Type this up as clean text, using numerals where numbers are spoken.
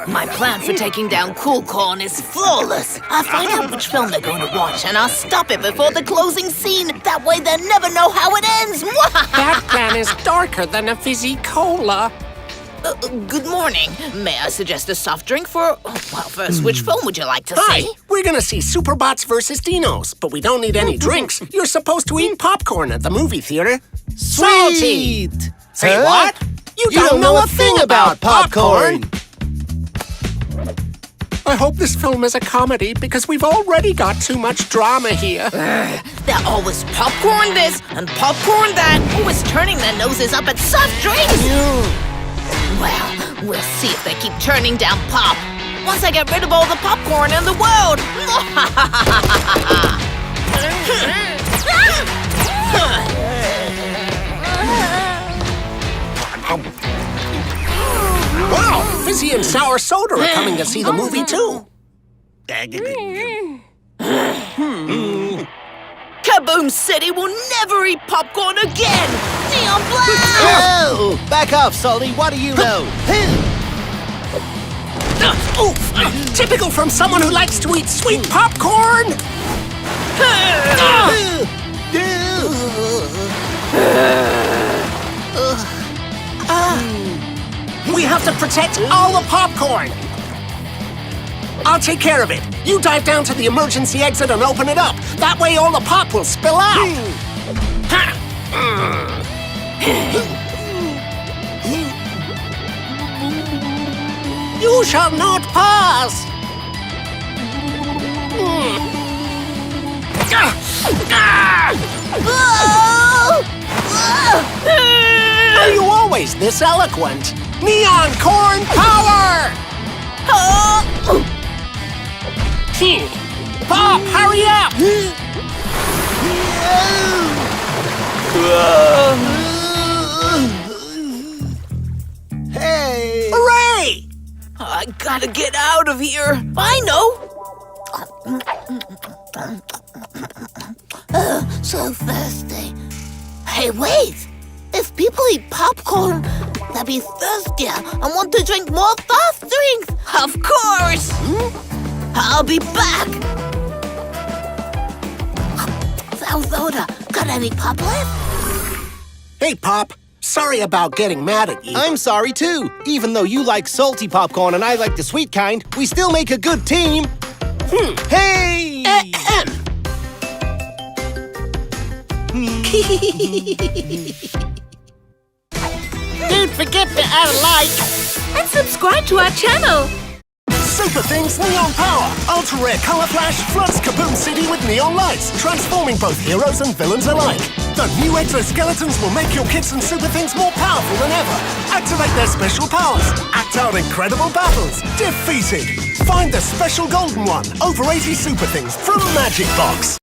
My plan for taking down Cool Corn is flawless. I'll find out which film they're going to watch, and I'll stop it before the closing scene. That way they'll never know how it ends. That plan is darker than a fizzy cola. Good morning. May I suggest a soft drink for... Well, first, which film would you like to Hi, see? we're gonna see Superbots versus Dinos, but we don't need any drinks. You're supposed to eat popcorn at the movie theater. Salty! Say what? You don't know a thing about popcorn! I hope this film is a comedy because we've already got too much drama here. They're always popcorn this and popcorn that, always turning their noses up at soft drinks. Well, we'll see if they keep turning down pop once I get rid of all the popcorn in the world. Wow, Fizzy and Sour Soda are coming to see the movie too. Kaboom City will never eat popcorn again! Neon Black! Oh! Back off, Salty. What do you know? Typical from someone who likes to eat sweet popcorn! We have to protect all the popcorn! I'll take care of it. You dive down to the emergency exit and open it up. That way all the pop will spill out. You shall not pass! Are you always this eloquent? Neon Corn Power! Pop, hurry up! Hey! Hooray! I gotta get out of here. I know. So thirsty. Hey, wait. If people eat popcorn, they'll be thirstier and want to drink more fast drinks. Of course. I'll be back. South Soda, got any pop left? Hey, Pop. Sorry about getting mad at you. I'm sorry, too. Even though you like salty popcorn and I like the sweet kind, we still make a good team. Hey! Don't forget to add a like. And subscribe to our channel. Super Things Neon Power. Ultra rare color flash floods Kaboom City with neon lights, transforming both heroes and villains alike. The new exoskeletons will make your kits and Super Things more powerful than ever. Activate their special powers. Act out incredible battles. Defeated. Find the special golden one. Over 80 Super Things from Magic Box.